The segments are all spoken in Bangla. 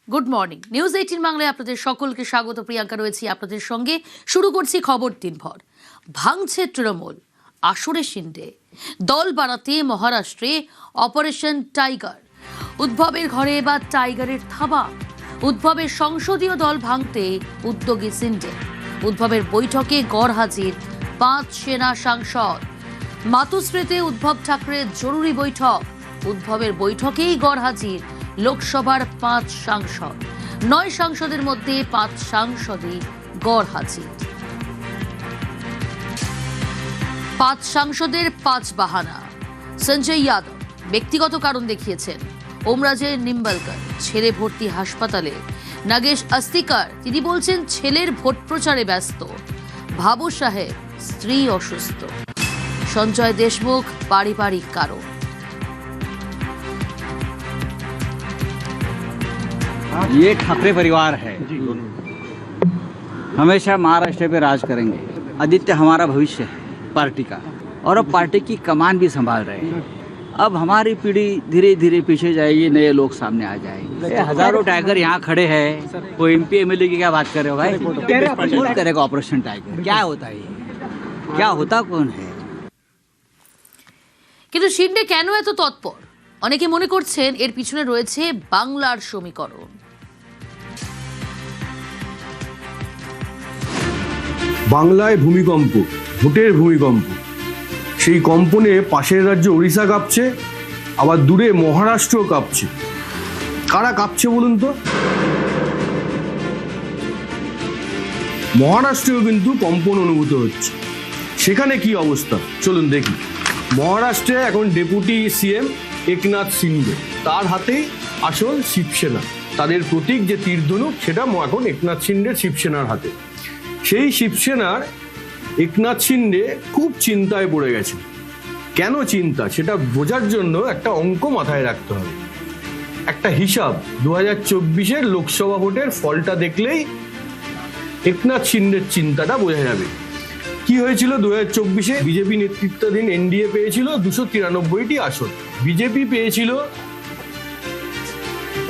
গুড মর্নিং নিউজ 18 বাংলায় আপনাদের সকলকে স্বাগত। প্রিয়াঙ্কা রয়েছি আপনাদের সঙ্গে। শুরু করছি খবর দিনভর। ভাঙছে তৃণমূল, আসরে শিন্ডে, দল বাড়াতে মহারাষ্ট্রে অপারেশন টাইগার। উদ্ভবের ঘরে এবার টাইগারের থাবা। উদ্ভবের সংসদীয় দল ভাঙতে উদ্যোগী শিন্ডে। উদ্ভবের বৈঠকে গড়হাজির 5 সেনা সাংসদ। মাতুশ্রীতে উদ্ধব ঠাকরের জরুরি বৈঠক। উদ্ভবের বৈঠকেই গড়হাজির লোকসভার 5 সাংসদ। 9 সাংসদের মধ্যে 5 সাংসদই গড়হাজির। 5 সাংসদের 5 বাহানা। সঞ্জয় যাদব ব্যক্তিগত কারণ দেখিয়েছেন। ওমরাজের নিম্বলকর ছেলে ভর্তি হাসপাতালে। নাগেশ अस्तिकर তিনি বলছেন ছেলের ভোট প্রচারে ব্যস্ত। বাবু সাহেব স্ত্রী অসুস্থ। সঞ্জয় দেশমুখ পারিবারিক কারণ। ये ठाकरे परिवार है, हमेशा महाराष्ट्र पे राज करेंगे। आदित्य हमारा भविष्य है पार्टी का, और अब पार्टी की कमान भी संभाल रहे हैं। अब हमारी पीढ़ी धीरे धीरे पीछे जाएगी, नए लोग सामने आ जाएंगे। ये हजारों टाइगर यहाँ खड़े हैं, वो MP MLA की क्या बात कर रहे हो भाई? कौन करेगा ऑपरेशन टाइगर? क्या होता है ये? क्या होता कौन है? কিন্তু শিন্ডে কেন এত তৎপর? অনেকে মনে করছেন এর পিছনে রয়েছে বাংলার সমীকরণ। বাংলায় ভূমিকম্প, ভোটের ভূমিকম্প। সেই কম্পনে পাশের রাজ্য ওড়িশা কাঁপছে, আবার দূরে মহারাষ্ট্র কাঁপছে। কারা কাঁপছে বলুন তো? মহারাষ্ট্রেও কিন্তু কম্পন অনুভূত হচ্ছে। সেখানে কি অবস্থা চলুন দেখি। মহারাষ্ট্রে এখন ডেপুটি CM একনাথ শিন্ডে, তার হাতেই আসল শিবসেনা। তাদের প্রতীক যে তীরধনুক, সেটা এখন একনাথ শিন্ডের শিবসেনার হাতে। সেই শিবসেনার একনাথ শিন্ডে খুব চিন্তায় পড়ে গেছে। কেন চিন্তা সেটা বোঝার জন্য একটা অঙ্ক মাথায় রাখতে হবে, একটা হিসাব। 2024-এর লোকসভা ভোটের ফলটা দেখলেই একনাথ শিন্ডের চিন্তাটা বোঝা যাবে। কি হয়েছিল 2024-এ? বিজেপি নেতৃত্বাধীন NDA পেয়েছিল 293টি আসন, বিজেপি পেয়েছিল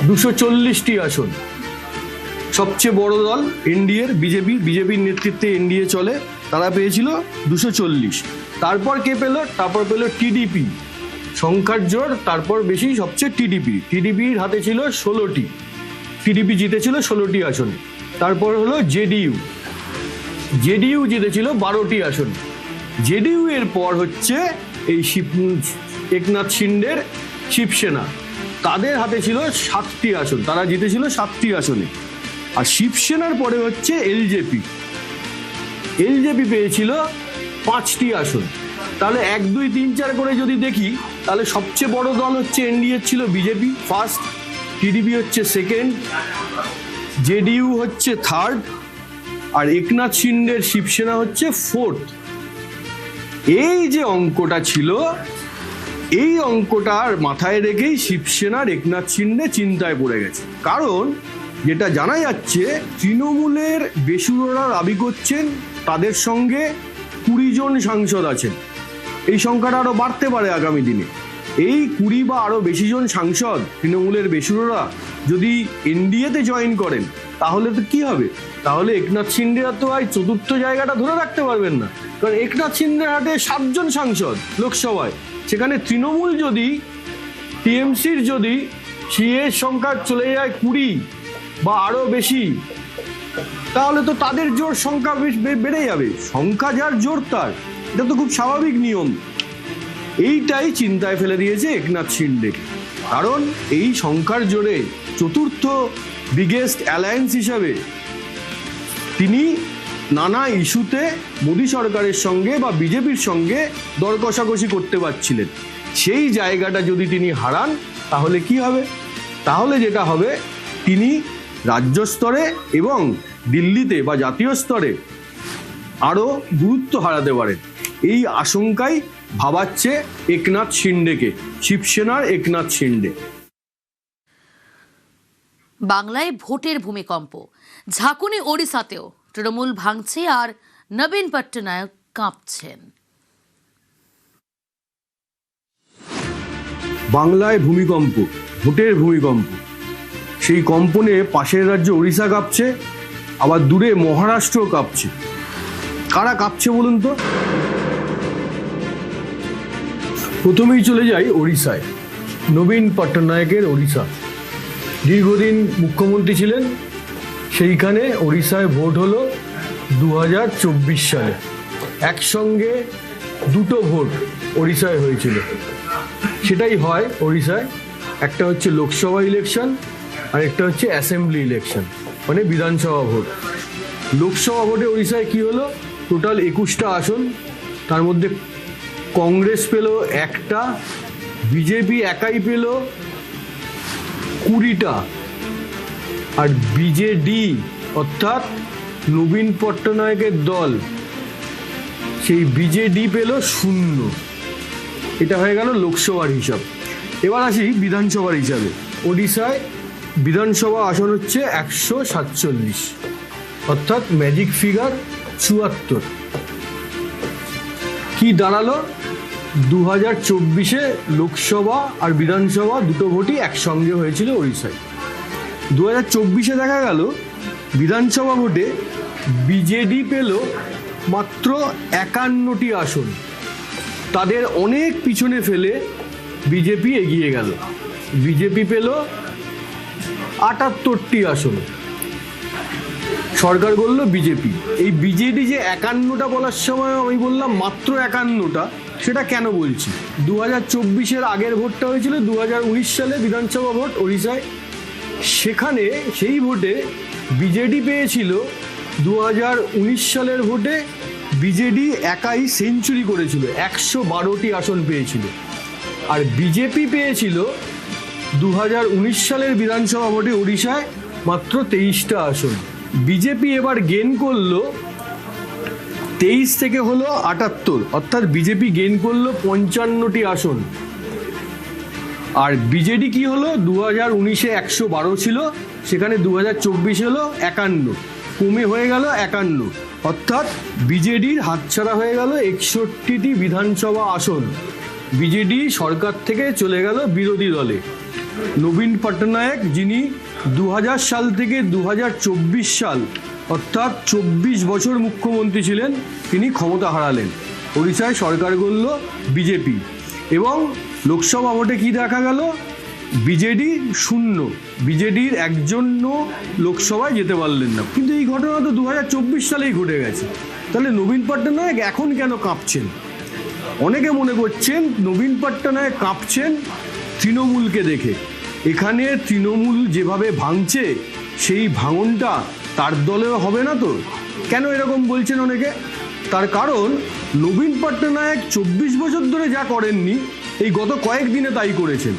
240টি আসন। সবচেয়ে বড় দল NDA-র বিজেপির নেতৃত্বে NDA চলে, তারা পেয়েছিল 240। তারপর কে পেল? তারপর পেল TDP, সংখ্যার জোর তারপর বেশি সবচেয়ে TDPর হাতে ছিল 16টি, TDP জিতেছিল 16টি আসনে। তারপর হলো JDU জিতেছিল 12টি আসন। JDU এর পর হচ্ছে এই একনাথ শিন্ডের শিবসেনা, তাদের হাতে ছিল 7টি আসন, তারা জিতেছিল 7টি আসনে। আর শিবসেনার পরে হচ্ছে LJP পেয়েছিল 5টি আসন। তাহলে 1 2 3 4 করে যদি দেখি, তাহলে সবচেয়ে বড় দল হচ্ছে NDA ছিল বিজেপি ফার্স্ট, TDP হচ্ছে সেকেন্ড, JDU হচ্ছে থার্ড, আর একনাথ শিন্ডের শিবসেনা হচ্ছে ফোর্থ। এই যে অঙ্কটা ছিল, এই অঙ্কটার মাথায় রেখেই শিবসেনার একনাথ শিন্ডে চিন্তায় পড়ে গেছে। কারণ যেটা জানা যাচ্ছে, তৃণমূলের বেসুররা দাবি করছেন তাদের সঙ্গে 20 জন সাংসদ আছেন। এই সংখ্যাটা আরো বাড়তে পারে আগামী দিনে। এই 20 বা আরো বেশি জন সাংসদ তৃণমূলের বেসুররা যদি NDA-তে জয়েন করেন, তাহলে তো কি হবে? তাহলে একনাথ শিন্ডেরা তো আর 4র্থ জায়গাটা ধরে রাখতে পারবেন না। কারণ একনাথ শিন্ডের হাতে 7 জন সাংসদ লোকসভায়, সেখানে তৃণমূল যদি TMC-র যদি CA-র সংখ্যা চলে যায় 20 বা আরো বেশি, তাহলে তো তাদের জোর সংখ্যা বেড়ে যাবে। সংখ্যা যার জোর তার, এটা তো খুব স্বাভাবিক নিয়ম। এইটাই চিন্তায় ফেলে দিয়েছে একনাথ শিন্ডে। কারণ এই সংখ্যার জোরে 4র্থ বিগেস্ট অ্যালায়েন্স হিসাবে তিনি নানা ইস্যুতে মোদী সরকারের সঙ্গে বা বিজেপির সঙ্গে দর কষাকষি করতে পারছিলেন। সেই জায়গাটা যদি তিনি হারান, তাহলে কি হবে? তাহলে যেটা হবে, তিনি রাজ্য স্তরে এবং দিল্লিতে বা জাতীয় স্তরে আরো গুরুত্ব হারাতে পারেন। এই আশঙ্কাই ভাবাচ্ছে একনাথ শিন্ডেকে, শিবসেনার একনাথ শিন্ডে। বাংলায় ভোটের ভূমিকম্প। ঝাঁকুনি ওড়িশাতেও তৃণমূল ভাঙছে আর নবীন পট্টনায়ক কাঁপছেন। বাংলায় ভূমিকম্প, ভোটের ভূমিকম্প। সেই কম্পনে পাশের রাজ্য ওড়িশা কাঁপছে, আবার দূরে মহারাষ্ট্র কাঁপছে। কারা কাঁপছে বলুন তো? প্রথমেই চলে যাই ওড়িশায়। নবীন পট্টনায়কের ওড়িশা, দীর্ঘদিন মুখ্যমন্ত্রী ছিলেন। সেইখানে ওড়িশায় ভোট হলো 2024 সালে। একসঙ্গে দুটো ভোট ওড়িশায় হয়েছিল। সেটাই হয় ওড়িশায়, একটা হচ্ছে লোকসভা ইলেকশন আর একটা হচ্ছে অ্যাসেম্বলি ইলেকশন, মানে বিধানসভা ভোট। লোকসভা ভোটে ওড়িশায় কি হলো, টোটাল 21টা আসন, তার মধ্যে কংগ্রেস পেল 1টা, বিজেপি একাই পেল 20টা, আর বিজেডি অর্থাৎ নবীন পট্টনায়কের দল, সেই বিজেডি পেল 0। এটা হয়ে গেল লোকসভার হিসাব। এবার আসি বিধানসভার হিসাবে। ওড়িশায় বিধানসভা আসন হচ্ছে 147, অর্থাৎ ম্যাজিক ফিগার 74। কি দাঁড়ালো, 2024-এ লোকসভা আর বিধানসভা দুটো ভোটই একসঙ্গে হয়েছিল ওড়িশায়। 2024-এ দেখা গেল বিধানসভা ভোটে বিজেডি পেল মাত্র 51টি আসন। তাদের অনেক পিছনে ফেলে বিজেপি এগিয়ে গেল। বিজেপি পেল 78টি আসন। সরকার করলো বিজেপি। এই বিজেডি যে 51টা বলার সময় আমি বললাম মাত্র 51টা, সেটা কেন বলছি? 2024-এর আগের ভোটটা হয়েছিল 2019 সালে বিধানসভা ভোট ওড়িশায়। সেখানে সেই ভোটে বিজেডি পেয়েছিল 2019 সালের ভোটে বিজেডি একাই সেঞ্চুরি করেছিল, 112টি আসন পেয়েছিল। আর বিজেপি পেয়েছিল 2019 সালের বিধানসভা ভোটে ওড়িশায় মাত্র 23টা আসন। বিজেপি এবার গেন করলো 23 থেকে হলো 78, অর্থাৎ বিজেপি গেন করলো 55টি আসন। আর বিজেডি কি হলো, 2019-এ 112 ছিল, সেখানে 2024 হলো 51, কমে হয়ে গেল 51, অর্থাৎ বিজেডির হাতছাড়া হয়ে গেল 61টি বিধানসভা আসন। বিজেডি সরকার থেকে চলে গেল বিরোধী দলে। নবীন পট্টনায়ক, যিনি 2000 সাল থেকে 2024 সাল অর্থাৎ 24 বছর মুখ্যমন্ত্রী ছিলেন, তিনি ক্ষমতা হারালেন। ওড়িশায় সরকার গড়ল বিজেপি। এবং লোকসভা ভোটে কি দেখা গেল, বিজেডি 0, বিজেডির একজনও লোকসভায় যেতে পারলেন না। কিন্তু এই ঘটনা তো 2024 সালেই ঘটে গেছে। তাহলে নবীন পট্টনায়ক এখন কেন কাঁপছেন? অনেকে মনে করছেন নবীন পট্টনায়ক কাঁপছেন তৃণমূলকে দেখে। এখানে তৃণমূল যেভাবে ভাঙছে, সেই ভাঙনটা তার দলেও হবে না তো? কেন এরকম বলছেন অনেকে? তার কারণ নবীন পট্টনায়ক 24 বছর ধরে যা করেননি, এই গত কয়েকদিনে তাই করেছেন।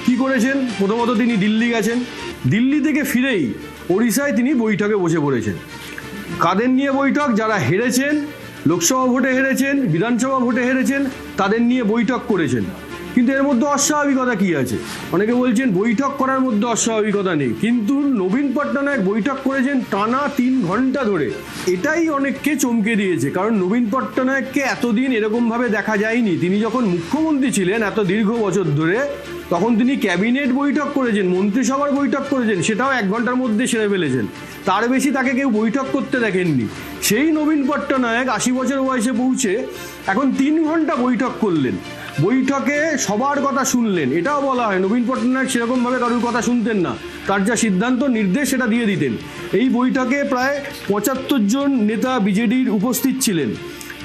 কি করেছেন? প্রথমত তিনি দিল্লি গেছেন। দিল্লি থেকে ফিরেই ওড়িশায় তিনি বৈঠকে বসে পড়েছেন। কাদের নিয়ে বৈঠক? যারা হেরেছেন, লোকসভা ভোটে হেরেছেন, বিধানসভা ভোটে হেরেছেন, তাদের নিয়ে বৈঠক করেছেন। কিন্তু এর মধ্যে অস্বাভাবিকতা কি আছে? অনেকে বলছেন বৈঠক করার মধ্যে অস্বাভাবিকতা নেই, কিন্তু নবীন পট্টনায়ক বৈঠক করেছেন টানা 3 ঘন্টা ধরে। এটাই অনেককে চমকে দিয়েছে, কারণ নবীন পট্টনায়ককে এতদিন এরকমভাবে দেখা যায়নি। তিনি যখন মুখ্যমন্ত্রী ছিলেন এত দীর্ঘ বছর ধরে, তখন তিনি ক্যাবিনেট বৈঠক করেছেন, মন্ত্রিসভার বৈঠক করেছেন, সেটাও 1 ঘন্টার মধ্যে সেরে ফেলেছেন। তার বেশি তাকে কেউ বৈঠক করতে দেখেননি। সেই নবীন পট্টনায়ক 80 বছর বয়সে পৌঁছে এখন 3 ঘন্টা বৈঠক করলেন। বৈঠকে সবার কথা শুনলেন। এটাও বলা হয় নবীন পট্টনায়ক সেরকমভাবে কারোর কথা শুনতেন না, তার যা সিদ্ধান্ত নির্দেশ সেটা দিয়ে দিতেন। এই বৈঠকে প্রায় 75 জন নেতা বিজেডির উপস্থিত ছিলেন।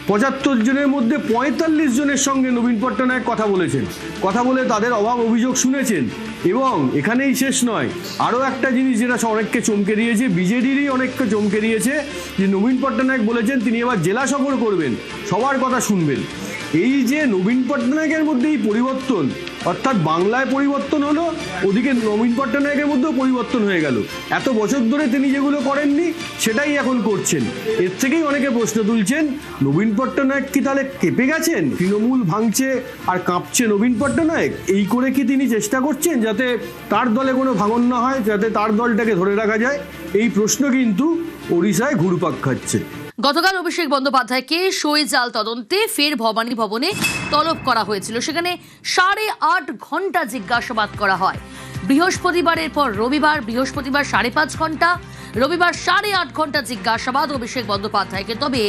75 জনের মধ্যে 45 জনের সঙ্গে নবীন পট্টনায়ক কথা বলেছেন। কথা বলে তাদের অভাব অভিযোগ শুনেছেন। এবং এখানেই শেষ নয়, আরও একটা জিনিস যেটা অনেককে চমকে দিয়েছে, বিজেডিরই অনেককে চমকে দিয়েছে, যে নবীন পট্টনায়ক বলেছেন তিনি এবার জেলা সফর করবেন, সবার কথা শুনবেন। এই যে নবীন পট্টনায়কের মধ্যে এই পরিবর্তন, অর্থাৎ বাংলায় পরিবর্তন হলো, ওদিকে নবীন পট্টনায়কের মধ্যেও পরিবর্তন হয়ে গেল। এত বছর ধরে তিনি যেগুলো করেননি সেটাই এখন করছেন। এর থেকেই অনেকে প্রশ্ন তুলছেন, নবীন পট্টনায়ক কি তাহলে কেঁপে গেছেন? তৃণমূল ভাঙছে আর কাঁপছে নবীন পট্টনায়ক, এই করে কি তিনি চেষ্টা করছেন যাতে তার দলে কোনো ভাঙন না হয়, যাতে তার দলটাকে ধরে রাখা যায়? এই প্রশ্ন কিন্তু ওড়িশায় ঘুরপাক খাচ্ছে। গতকাল অভিষেক বন্দ্যোপাধ্যায়কে সই জাল তদন্তে ফের ভবানী ভবনে তলব করা হয়েছিল। সেখানে 8.5 ঘন্টা জিজ্ঞাসাবাদ করা হয়। বৃহস্পতিবারের পর রবিবার, বৃহস্পতিবার 5.5 ঘন্টা, রবিবার 8.5 ঘন্টা জিজ্ঞাসাবাদ অভিষেক বন্দ্যোপাধ্যায়কে। তবে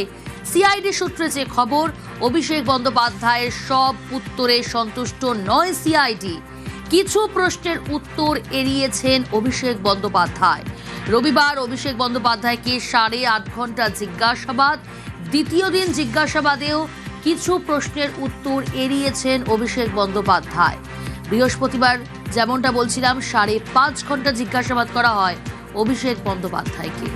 সিআইডি সূত্রে যে খবর, অভিষেক বন্দ্যোপাধ্যায়ের সব উত্তরে সন্তুষ্ট নয় সিআইডি। কিছু প্রশ্নের উত্তর এড়িয়েছেন অভিষেক বন্দ্যোপাধ্যায়। রবিবার অভিষেক বন্দ্যোপাধ্যায়কে 8.5 ঘন্টা জিজ্ঞাসাবাদ। দ্বিতীয় দিন জিজ্ঞাসাবাদেও কিছু প্রশ্নের উত্তর এড়িয়েছেন অভিষেক বন্দ্যোপাধ্যায়। বৃহস্পতিবার যেমনটা বলছিলাম 5.5 ঘন্টা জিজ্ঞাসাবাদ করা হয় অভিষেক বন্দ্যোপাধ্যায়কে।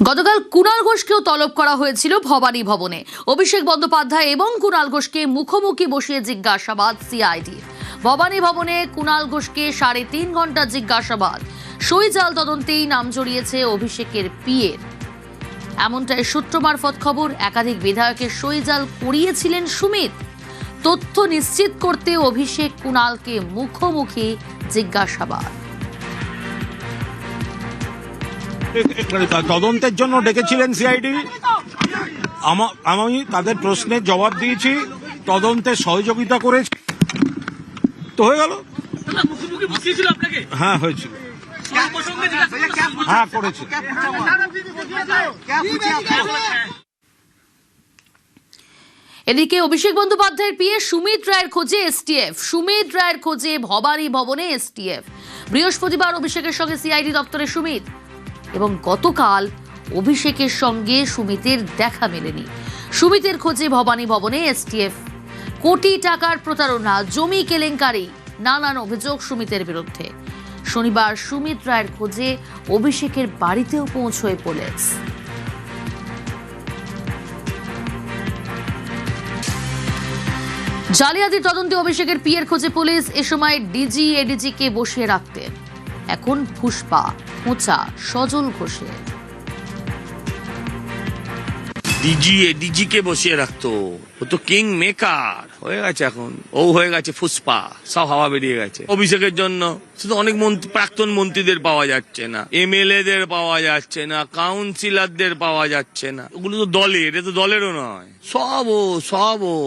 গতকাল কুণাল ঘোষকেও তলব করা হয়েছিল ভবানী ভবনে। অভিষেক বন্দ্যোপাধ্যায় এবং কুণাল ঘোষকে মুখোমুখি বসিয়ে জিজ্ঞাসাবাদ সিআইডি। ভবানী ভবনে কুণাল ঘোষকে 3.5 ঘন্টা জিজ্ঞাসাবাদ। সইজাল তদন্তেই নাম জড়িয়েছে অভিষেকের পিএর, এমনটাই সূত্র মারফত খবর। একাধিক বিধায়কের সইজাল করিয়েছিলেন সুমিত। তথ্য নিশ্চিত করতে অভিষেক কুণালকে মুখোমুখি জিজ্ঞাসাবাদ। তদন্তের জন্য ডেকেছিলেন সিআইডি, আমি তাদের প্রশ্নের জবাব দিয়েছি, তদন্তে সহযোগিতা করেছি, তো হয়ে গেল। হ্যাঁ হয়েছিল, হ্যাঁ করেছি। এদিকে অভিষেক বন্দ্যোপাধ্যায়ের পিএ সুমিত রায়ের খোঁজে এসটিএফ। সুমিত রায়ের খোঁজে ভবানী ভবনে এসটিএফ। বৃহস্পতিবার অভিষেকের সঙ্গে সিআইডি দপ্তরে সুমিত, এবং গতকাল অভিষেকের সঙ্গে সুমিতের দেখা মেলেনি। সুমিতের খোঁজে ভবানী ভবনে এসটিএফ। কোটি টাকার প্রতারণা, জমি কেলেঙ্কারি, নানান অভিযোগ সুমিতের বিরুদ্ধে। শনিবার সুমিত রায়ের খোঁজে অভিষেকের বাড়িতেও পৌঁছয় পুলিশ। জালিয়াতির তদন্তে অভিষেকের পিএর খোঁজে পুলিশ। এ সময় ডিজি এডিজি কে বসিয়ে রাখতেন, এখন পুষ্পা মোচা সজল ঘোষের। ডিজি কে বসিয়ে রাখতো, ও তো কিং মেকার হয়ে গেছে, এখন ও হয়ে গেছে ফুসপা, সব হাওয়া বেরিয়ে গেছে। অভিষেকের জন্য শুধু অনেক প্রাক্তন মন্ত্রীদের পাওয়া যাচ্ছে না, এমএলএ দের পাওয়া যাচ্ছে না, কাউন্সিলরদের পাওয়া যাচ্ছে না। ওগুলো তো দলের, এটা তো দলেরও নয়, সব ও।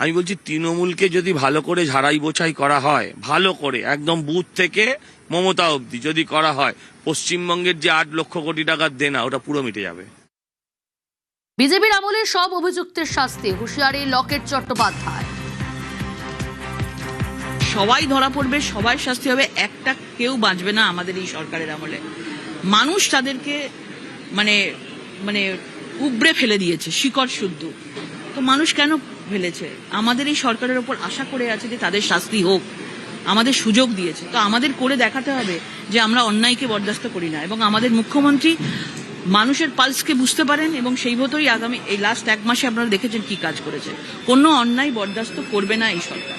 আমি বলছি তৃণমূলকে যদি ভালো করে ঝাড়াই বোছাই করা হয়, ভালো করে একদম বুথ থেকে মমতা অবধি যদি করা হয়, পশ্চিমবঙ্গের যে 8 লক্ষ কোটি টাকার দেনা, ওটা পুরো মিটে যাবে। বিজেপির আমলে সব অভিযুক্তের শাস্তি, হুঁশিয়ারি লকেট চট্টোপাধ্যায়। সবাই ধরা পড়বে, সবাই শাস্তি হবে, একটা কেউ বাঁচবে না আমাদের এই সরকারের আমলে। মানুষ তাদেরকে মানে উবড়ে ফেলে দিয়েছে, শিকড় শুদ্ধ। তো মানুষ কেন ফেলেছে? আমাদের এই সরকারের ওপর আশা করে আছে যে তাদের শাস্তি হোক, আমাদের সুযোগ দিয়েছে। তো আমাদের করে দেখাতে হবে যে আমরা অন্যায়কে বরদাস্ত করি না, এবং আমাদের মুখ্যমন্ত্রী মানুষের পালসকে বুঝতে পারেন, এবং সেই মতোই আগামী এই লাস্ট 1 মাসে আপনারা দেখেছেন কি কাজ করেছে। কোনো অন্যায় বরদাস্ত করবে না এই সরকার।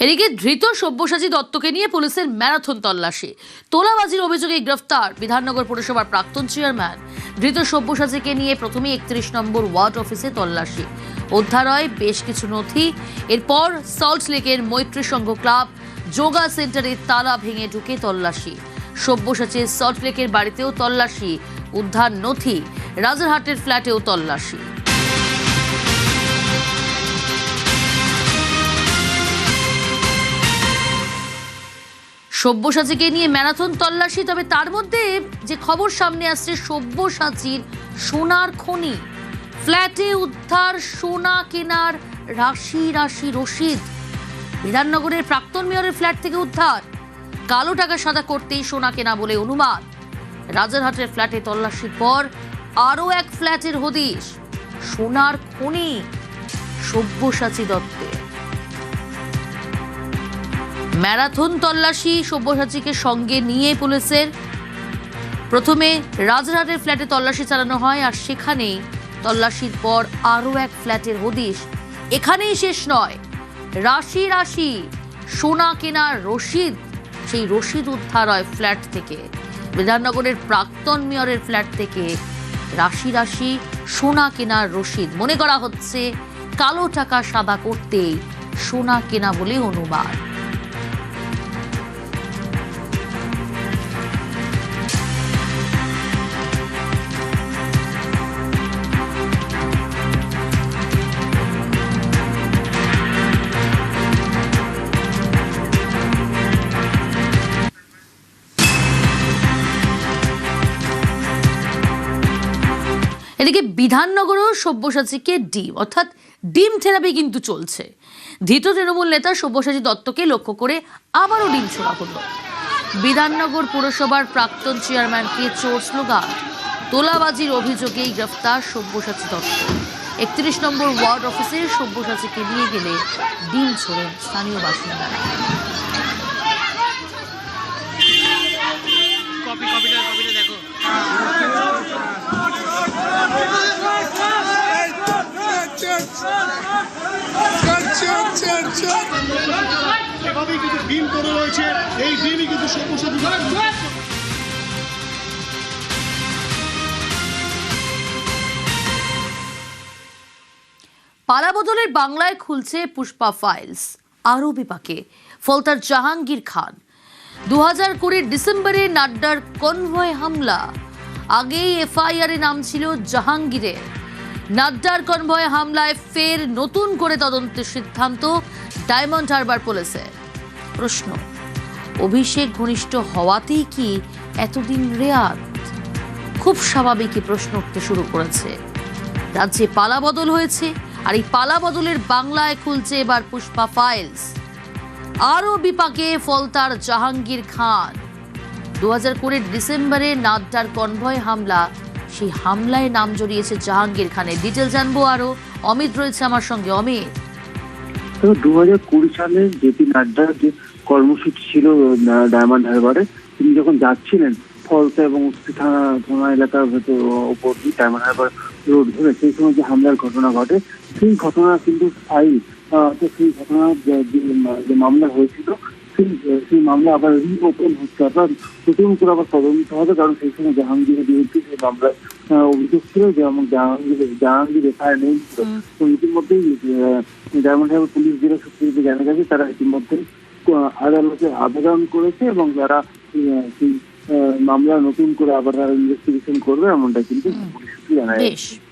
এদিকে ধৃত সব্যসাচী দত্তকে নিয়ে পুলিশের ম্যারাথন তল্লাশি। তোলাবাজির অভিযোগে গ্রেফতার বিধাননগর পৌরসভার প্রাক্তন চেয়ারম্যান। ধৃত সব্যসাচীকে নিয়ে প্রথমে 31 নম্বর ওয়ার্ড অফিসে তল্লাশি। উদ্ধার হয় বেশ কিছু নথি। এরপর সল্ট লেকের মৈত্রী সংঘ ক্লাব, যোগা সেন্টারে তালা ভেঙে ঢুকে তল্লাশি। সব্যসাচীর সল্ট লেকের বাড়িতেও তল্লাশি, উদ্ধার নথি। রাজারহাটের ফ্ল্যাটেও তল্লাশি। সব্যসাচীকে নিয়ে ম্যারাথন তল্লাশি। তবে তার মধ্যে যে খবর সামনে আসছে, সব্যসাচীর সোনার খনি, ফ্ল্যাটে উদ্ধার সোনা কেনার রাশি রসিদ। বিধাননগরের প্রাক্তন মেয়রের ফ্ল্যাট থেকে উদ্ধার। কালো টাকা সাদা করতেই সোনা কেনা বলে অনুমান। রাজারহাটের ফ্ল্যাটে তল্লাশির পর আরও এক ফ্ল্যাটের হদিশ, সোনার খনি সব্যসাচী দত্তের। ম্যারাথন তল্লাশি সব্যসাচীকে সঙ্গে নিয়ে পুলিশের। প্রথমে রাজারহাটের ফ্ল্যাটে তল্লাশি চালানো হয়, আর সেখানেই তল্লাশির পর আরও এক ফ্ল্যাটের হদিশ। এখানেই শেষ নয়, রাশি সোনা কেনার রসিদ, সেই রসিদ উদ্ধার হয় ফ্ল্যাট থেকে। বিধাননগরের প্রাক্তন মেয়রের ফ্ল্যাট থেকে রাশি সোনা কেনার রসিদ। মনে করা হচ্ছে কালো টাকা সাদা করতে সোনা কেনা বলে অনুমান। এদিকে বিধাননগরও সব্যসাচীকে ডিম অর্থাৎ ডিম থেরাপি কিন্তু চলছে। ধৃত তৃণমূল নেতা সব্যসাচী দত্তকে লক্ষ্য করে আবারও ডিম ছোড়া হলো। বিধাননগর পুরসভার প্রাক্তন চেয়ারম্যানকে চোর স্লোগান, তোলাবাজির অভিযোগেই গ্রেফতার সব্যসাচী দত্ত। 31 নম্বর ওয়ার্ড অফিসে সব্যসাচীকে নিয়ে গেলে ডিম ছোড়েন স্থানীয় বাসিন্দারা। এভাবেই কিন্তু ডিম পড়ে রয়েছে, এই ডিমই কিন্তু সব্যসাচী পালাবদলের বাংলায় খুলছে পুষ্পা ফাইলস। আরও বিপাকে ফলতার জাহাঙ্গীর খান। 2020 ডিসেম্বরে নাড্ডার কনভয় হামলা, আগেই এফআইআর এ নাম ছিল জাহাঙ্গীরের। নাড্ডার কনভয় হামলায় ফের নতুন করে তদন্তের সিদ্ধান্ত ডায়মন্ড হারবার পুলিশের। প্রশ্ন, অভিষেক ঘনিষ্ঠ হওয়াতেই কি এতদিন রেয়াত? খুব স্বাভাবিকই প্রশ্ন উঠতে শুরু করেছে। রাজ্যে পালাবদল হয়েছে, আর এই পালাবদলের বাংলায় খুলছে এবার পুষ্পা ফাইলস। আরও বিপাকে ফলতার জাহাঙ্গীর খান। 2020 ডিসেম্বরে নাড্ডার কনভয় হামলা, সেই হামলায় নাম জড়িয়েছে জাহাঙ্গীর খানের। ডিটেল জানবো আরো, অমিত রয়েছে আমার সঙ্গে। অমিত, 2020 সালে জেপি নাড্ডার যে কর্মসূচি ছিল ডায়মন্ড হারবারে, তিনি যখন যাচ্ছিলেন ফলতা এবং থানা এলাকার উপর দিয়ে ডায়মন্ড হারবার রোড ধরে, সেই সময় যে হামলার ঘটনা ঘটে, সেই ঘটনা কিন্তু ফাইল, সেই ঘটনার যে মামলা হয়েছিল, সেই মামলা আবার রিওপেন হচ্ছে, অর্থাৎ নতুন করে আবার তদন্ত হবে। কারণ সেই সময় জাহাঙ্গীরের বিরুদ্ধে সেই মামলায় অভিযোগ ছিল যে জাহাঙ্গীর এফআইআর নেই ছিল। তো ইতিমধ্যেই ডায়মন্ড হারবার পুলিশ জেলা সূত্রে জানা গেছে তারা ইতিমধ্যে আদালতে আবেদন করেছে এবং যারা সেই মামলা নতুন করে আবার ইনভেস্টিগেশন করবে, এমনটা কিন্তু পুলিশ সূত্রে জানা গেছে।